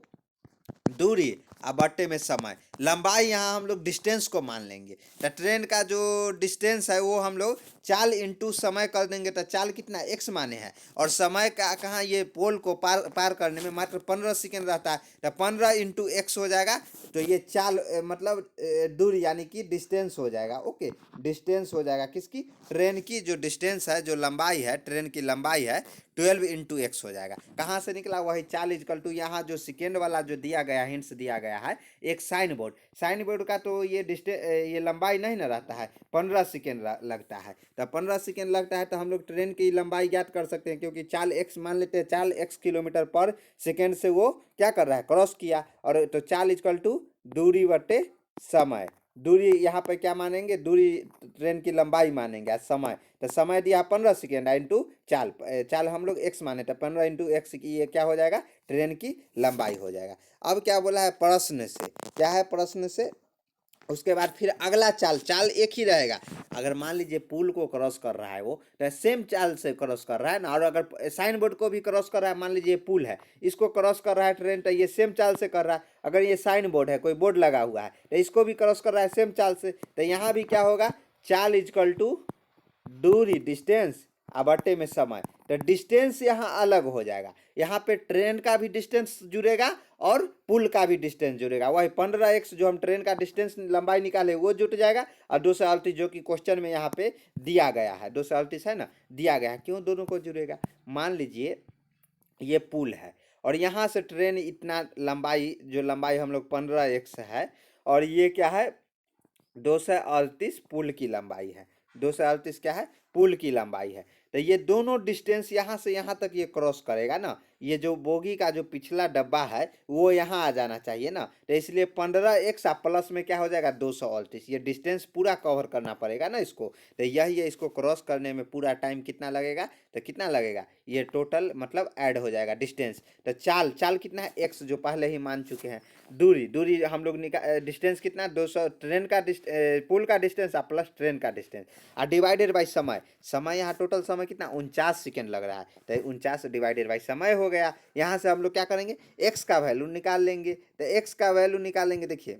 दूरी अब बट्टे में समय, लंबाई यहाँ हम लोग डिस्टेंस को मान लेंगे। तो ट्रेन का जो डिस्टेंस है वो हम लोग चाल इंटू समय कर देंगे। तो चाल कितना x माने हैं और समय का कहाँ ये पोल को पार करने में मात्र 15 सेकेंड रहता है। तो 15 इंटू एक्स हो जाएगा। तो ये चाल मतलब दूरी यानी कि डिस्टेंस हो जाएगा। ओके, डिस्टेंस हो जाएगा किसकी, ट्रेन की जो डिस्टेंस है, जो लंबाई है, ट्रेन की लंबाई है 12 इंटू एक्स हो जाएगा। कहाँ से निकला, वही चाल इजकल टू यहाँ जो सेकेंड वाला जो दिया गया हिंट्स दिया गया है एक साइन बोर्ड का तो ये लंबाई नहीं ना रहता है, 15 सेकेंड लगता है। तो 15 सेकेंड लगता है तो हम लोग ट्रेन की लंबाई ज्ञात कर सकते हैं, क्योंकि चाल एक्स मान लेते हैं, चाल एक्स किलोमीटर पर सेकेंड से वो क्या कर रहा है, क्रॉस किया। और तो चाल इजकल टू दूरी बटे समय, दूरी यहाँ पे क्या मानेंगे, दूरी ट्रेन की लंबाई मानेंगे आज समय। तो समय दिया 15 सेकेंड इंटू चाल, चाल हम लोग एक्स माने तो 15 इंटू एक्स की ये क्या हो जाएगा, ट्रेन की लंबाई हो जाएगा। अब क्या बोला है प्रश्न से, क्या है प्रश्न से, उसके बाद फिर अगला चाल एक ही रहेगा। अगर मान लीजिए पुल को क्रॉस कर रहा है वो, तो सेम चाल से क्रॉस कर रहा है ना। और अगर साइन बोर्ड को भी क्रॉस कर रहा है, मान लीजिए पुल है, इसको क्रॉस कर रहा है ट्रेन, तो ये सेम चाल से कर रहा है। अगर ये साइन बोर्ड है, कोई बोर्ड लगा हुआ है, तो इसको भी क्रॉस कर रहा है सेम चाल से। तो यहाँ भी क्या होगा, चाल इजकल टू दूरी डिस्टेंस बट्टे में समय। तो डिस्टेंस यहाँ अलग हो जाएगा, यहाँ पे ट्रेन का भी डिस्टेंस जुड़ेगा और पुल का भी डिस्टेंस जुड़ेगा। वही 15x जो हम ट्रेन का डिस्टेंस लंबाई निकाले वो जुट जाएगा, और 238 जो कि क्वेश्चन में यहाँ पे दिया गया है, 238 है ना, दिया गया है। क्यों दोनों को जुड़ेगा, मान लीजिए ये पुल है और यहाँ से ट्रेन इतना लंबाई, जो लंबाई हम लोग 15x है, और ये क्या है 238 पुल की लंबाई है, 238 क्या है, पुल की लंबाई है। तो ये दोनों डिस्टेंस यहाँ से यहाँ तक ये क्रॉस करेगा ना, ये जो बोगी का जो पिछला डब्बा है वो यहाँ आ जाना चाहिए ना। तो इसलिए 15x प्लस में क्या हो जाएगा 238, ये डिस्टेंस पूरा कवर करना पड़ेगा ना इसको। तो यही है, इसको क्रॉस करने में पूरा टाइम कितना लगेगा, तो कितना लगेगा, ये टोटल मतलब ऐड हो जाएगा डिस्टेंस। तो चाल कितना है, x जो पहले ही मान चुके हैं। दूरी हम लोग डिस्टेंस कितना 200, ट्रेन का पुल का डिस्टेंस प्लस ट्रेन का डिस्टेंस और डिवाइडेड बाई समय यहाँ टोटल समय कितना 49 सेकेंड लग रहा है। तो 49 डिवाइडेड बाई समय हो गया। यहाँ से हम लोग क्या करेंगे, एक्स का वैल्यू निकाल लेंगे। तो एक्स का वैल्यू निकालेंगे, देखिए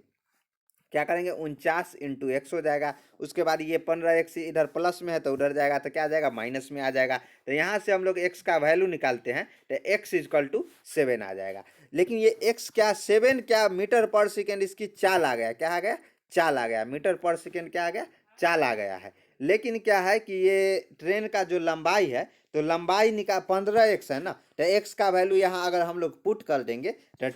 क्या करेंगे 49 इंटू एक्स हो जाएगा। उसके बाद ये 15x इधर प्लस में है तो उधर जाएगा तो क्या आ जाएगा, माइनस में आ जाएगा। तो यहाँ से हम लोग x का वैल्यू निकालते हैं तो x इजकल टू 7 आ जाएगा। लेकिन ये x क्या 7 क्या मीटर पर सेकेंड इसकी चाल आ गया, क्या आ गया, चाल आ गया, मीटर पर सेकेंड क्या आ गया, चाल आ गया है। लेकिन क्या है कि ये ट्रेन का जो लंबाई है, तो लंबाई निकाल 15x है ना, तो x का वैल्यू यहाँ अगर हम लोग पुट कर देंगे तो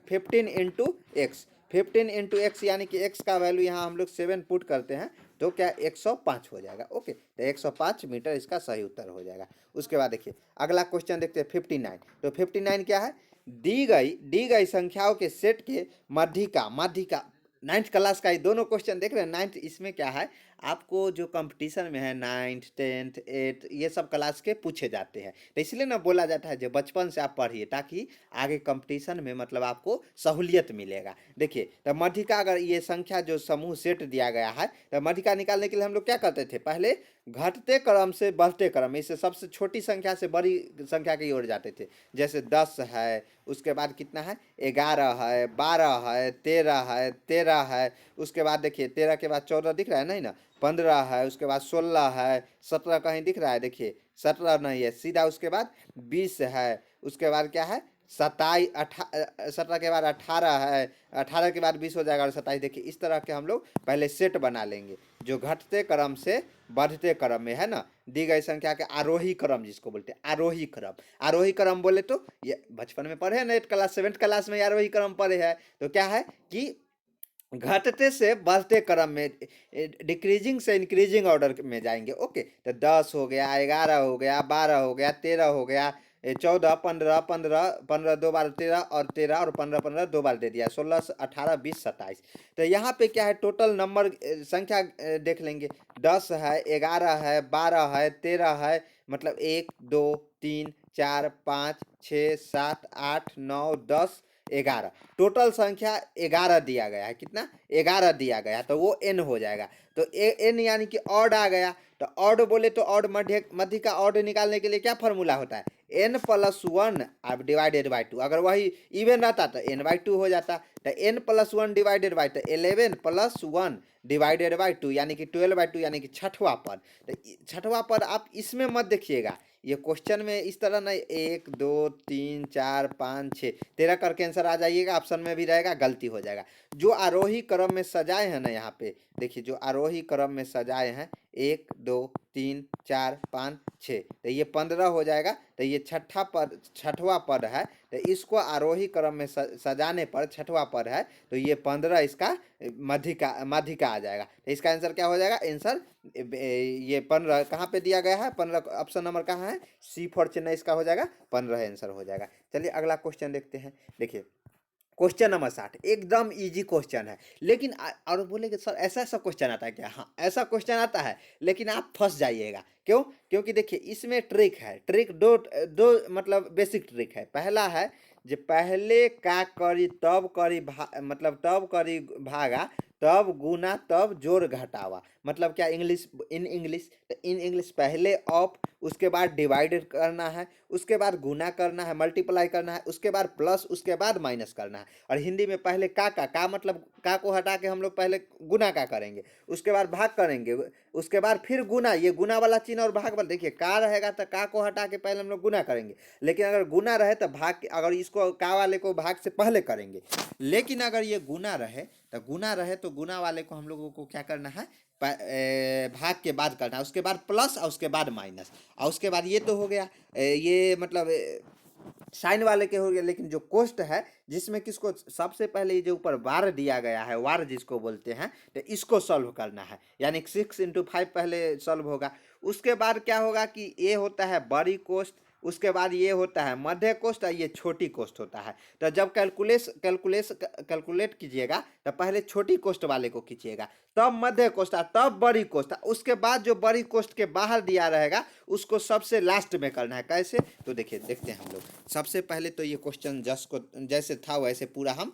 15 इंटू एक्स, 15 इंटू एक्स यानी कि x का वैल्यू यहाँ हम लोग 7 पुट करते हैं तो क्या 105 हो जाएगा। ओके, तो 105 मीटर इसका सही उत्तर हो जाएगा। उसके बाद देखिए अगला क्वेश्चन देखते हैं 59। तो 59 क्या है, दी गई संख्याओं के सेट के मध्य का 9th क्लास का, ये दोनों क्वेश्चन देख रहे हैं 9th, इसमें क्या है आपको जो कंपटीशन में है 9th 10th 8th ये सब क्लास के पूछे जाते हैं। तो इसलिए ना बोला जाता है जो बचपन से आप पढ़िए ताकि आगे कंपटीशन में मतलब आपको सहूलियत मिलेगा। देखिए तो मध्यिका, अगर ये संख्या जो समूह सेट दिया गया है तो मध्यिका निकालने के लिए हम लोग क्या करते थे, पहले घटते क्रम से बढ़ते क्रम, इससे सबसे छोटी संख्या से बड़ी संख्या की ओर जाते थे। जैसे 10 है, उसके बाद कितना है 11 है, 12 है, 13 है, उसके बाद देखिए 13 के बाद 14 दिख रहा है नहीं ना, 15 है, उसके बाद 16 है, 17 कहीं दिख रहा है, देखिए 17 नहीं है सीधा, उसके बाद 20 है, उसके बाद क्या है 27, 17 के बाद 18 है, 18 के बाद 20 हो जाएगा और 27। देखिए इस तरह के हम लोग पहले सेट बना लेंगे जो घटते क्रम से बढ़ते क्रम में है ना, दी गई संख्या के आरोही क्रम जिसको बोलते हैं आरोही क्रम बोले तो ये बचपन में पढ़े ना 8th क्लास 7th क्लास में आरोही क्रम पढ़े है। तो क्या है कि घटते से बढ़ते क्रम में, डिक्रीजिंग से इंक्रीजिंग ऑर्डर में जाएंगे। ओके, तो 10 हो गया, 11 हो गया, 12 हो गया, 13 हो गया, 14 15 15 15 दो बार 13 और 13 और 15 15 दो बार दे दिया, 16 18 20 27। तो यहाँ पे क्या है टोटल नंबर संख्या देख लेंगे, 10 है, 11 है, 12 है, 13 है, मतलब 1 2 3 4 5 6 7 8 9 10 11, टोटल संख्या 11 दिया गया है। कितना 11 दिया गया, तो वो n हो जाएगा। तो n यानी कि ऑड आ गया। तो ऑड बोले तो ऑड मध्य का ऑड निकालने के लिए क्या फॉर्मूला होता है, n+1 अब डिवाइडेड बाई 2, अगर वही इवन रहता तो n/2 हो जाता, तो n+1 डिवाइडेड बाई, तो 11+1 डिवाइडेड बाई 2 यानी कि 12/2 यानी कि छठवां पद। तो छठवां पद आप इसमें मत देखिएगा, ये क्वेश्चन में इस तरह नहीं 1 2 3 4 5 6 13 करके आंसर आ जाइएगा, ऑप्शन में भी रहेगा, गलती हो जाएगा। जो आरोही क्रम में सजाए हैं ना, यहाँ पे देखिए जो आरोही क्रम में सजाए हैं 1 2 3 4 5 6, तो ये 15 हो जाएगा। तो ये छठवां पद है, तो इसको आरोही क्रम में सजाने पर छठवां पद है, तो ये 15 इसका माध्यिका आ जाएगा। तो इसका आंसर क्या हो जाएगा? आंसर ये 15 कहाँ पे दिया गया है? 15 ऑप्शन नंबर कहाँ है? सी फॉर चेन्नई इसका हो जाएगा, 15 आंसर हो जाएगा। चलिए अगला क्वेश्चन देखते हैं। देखिए क्वेश्चन नंबर 60 एकदम इजी क्वेश्चन है, लेकिन और बोलेंगे सर ऐसा ऐसा क्वेश्चन आता है क्या? हाँ ऐसा क्वेश्चन आता है, लेकिन आप फंस जाइएगा। क्यों? क्योंकि देखिए इसमें ट्रिक है, ट्रिक दो मतलब बेसिक ट्रिक है। पहला है जो पहले का करी तब करी मतलब तब करी भागा तब गुना तब जोड़ घटावा, मतलब क्या इंग्लिश इन इंग्लिश पहले ऑफ, उसके बाद डिवाइडेड करना है, उसके बाद गुना करना है, मल्टीप्लाई करना है, उसके बाद प्लस, उसके बाद माइनस करना है। और हिंदी में पहले का मतलब का को हटा के हम लोग पहले गुना का करेंगे, उसके बाद भाग करेंगे, उसके बाद फिर गुना, ये गुना वाला चिन्ह और भाग वाला, देखिए का रहेगा तो का को हटा के पहले हम लोग गुना करेंगे, लेकिन अगर गुना रहे तो भाग, अगर इसको का वाले को भाग से पहले करेंगे। लेकिन अगर ये गुना रहे तो गुना वाले को हम लोगों को क्या करना है? भाग के बाद करना है, उसके बाद प्लस और उसके बाद माइनस, और उसके बाद ये तो हो गया ये मतलब साइन वाले के हो गया। लेकिन जो कोष्ट है जिसमें किसको सबसे पहले जो ऊपर वार दिया गया है, वार जिसको बोलते हैं, तो इसको सॉल्व करना है, यानी 6 × 5 पहले सॉल्व होगा। उसके बाद क्या होगा कि ये होता है बड़ी कोष्ट, उसके बाद ये होता है मध्य कोष्ट और ये छोटी कोष्ट होता है। तो जब कैलकुलेट कीजिएगा तो पहले छोटी कोष्ट वाले को खींचिएगा, तब मध्य कोष्ट, तब बड़ी कोष्ट, उसके बाद जो बड़ी कोष्ट के बाहर दिया रहेगा उसको सबसे लास्ट में करना है। कैसे? तो देखिए देखते हैं हम लोग। सबसे पहले तो ये क्वेश्चन जैसे था वैसे पूरा हम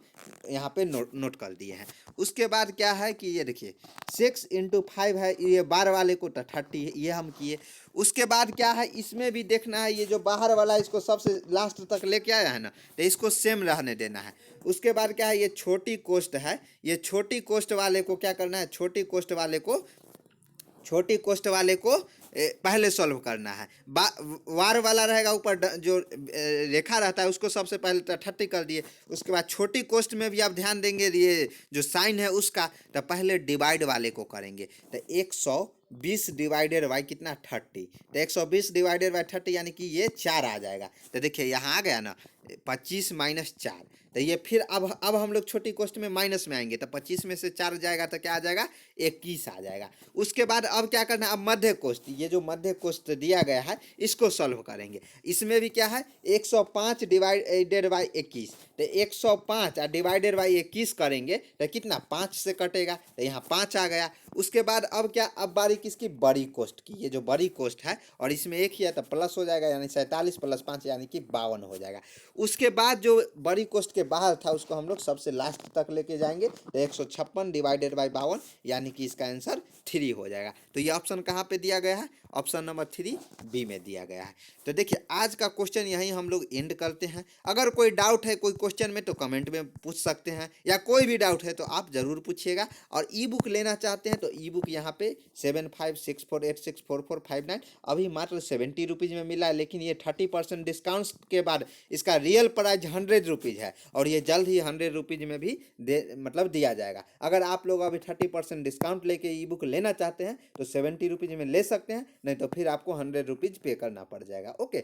यहाँ पे नोट कर दिए हैं। उसके बाद क्या है कि ये देखिए 6 × 5 है, ये बार वाले को 30 है, ये हम किए। उसके बाद क्या है इसमें भी देखना है, ये जो बाहर वाला इसको सबसे लास्ट तक लेके आया है ना, तो इसको सेम रहने देना है। उसके बाद क्या है, ये छोटी कोष्ट है, ये छोटी कोष्ट वाले को क्या करना है? छोटी कोष्ट वाले को पहले सॉल्व करना है। वार वाला रहेगा ऊपर जो रेखा रहता है उसको सबसे पहले 30 कर दिए। उसके बाद छोटी कोष्ट में भी आप ध्यान देंगे, ये जो साइन है उसका, तो पहले डिवाइड वाले को करेंगे। तो 120 डिवाइडेड बाई कितना? 30। तो 120 डिवाइडेड बाई 30 यानी कि ये 4 आ जाएगा। तो देखिए यहाँ आ गया ना 25 - 4, तो ये फिर अब हम लोग छोटी कोष्ट में माइनस में आएंगे, तो 25 में से 4 जाएगा तो क्या आ जाएगा? 21 आ जाएगा। उसके बाद अब क्या करना है? अब मध्य कोष्ट, ये जो मध्य कोष्ट दिया गया है इसको सॉल्व करेंगे। इसमें भी क्या है 105 डिवाइडेड बाई 21, तो 105 डिवाइडेड बाई 21 करेंगे तो कितना? 5 से कटेगा, तो यहाँ 5 आ गया। उसके बाद अब क्या? अब बारी किसकी? बड़ी कोष्ट की। ये जो बड़ी कोष्ट है और इसमें एक ही है तो प्लस हो जाएगा, यानी 47 + 5 यानी कि 52 हो जाएगा। उसके बाद जो बड़ी कोष्ट के बाहर था उसको हम लोग सबसे लास्ट तक लेके जाएंगे, तो 156 डिवाइडेड बाई 52 यानी कि इसका आंसर 3 हो जाएगा। तो ये ऑप्शन कहाँ पे दिया गया है? ऑप्शन नंबर 3 बी में दिया गया है। तो देखिए आज का क्वेश्चन यहीं हम लोग एंड करते हैं। अगर कोई डाउट है कोई क्वेश्चन में तो कमेंट में पूछ सकते हैं, या कोई भी डाउट है तो आप ज़रूर पूछिएगा। और ई बुक लेना चाहते हैं तो ई बुक यहाँ पे 7564864459 अभी मात्र 70 रुपीज़ में मिला है, लेकिन ये 30% डिस्काउंट के बाद इसका रियल प्राइस 100 रुपीज़ है, और ये जल्द ही 100 रुपीज़ में भी दिया जाएगा। अगर आप लोग अभी 30% डिस्काउंट लेके ई बुक लेना चाहते हैं तो 70 रुपीज़ में ले सकते हैं, नहीं तो फिर आपको 100 रुपीज़ पे करना पड़ जाएगा। ओके,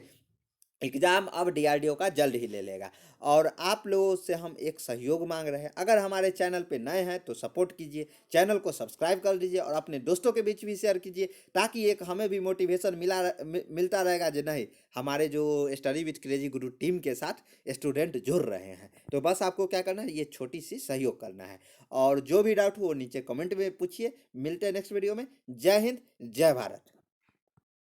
एग्ज़ाम अब डीआरडीओ का जल्द ही ले लेगा, और आप लोगों से हम एक सहयोग मांग रहे हैं। अगर हमारे चैनल पे नए हैं तो सपोर्ट कीजिए, चैनल को सब्सक्राइब कर दीजिए और अपने दोस्तों के बीच भी शेयर कीजिए, ताकि एक हमें भी मोटिवेशन मिलता रहेगा जो नहीं, हमारे जो study with crazy Guru team के साथ स्टूडेंट जुड़ रहे हैं। तो बस आपको क्या करना है, ये छोटी सी सहयोग करना है, और जो भी डाउट हो वो नीचे कमेंट में पूछिए। मिलते हैं नेक्स्ट वीडियो में। जय हिंद, जय भारत।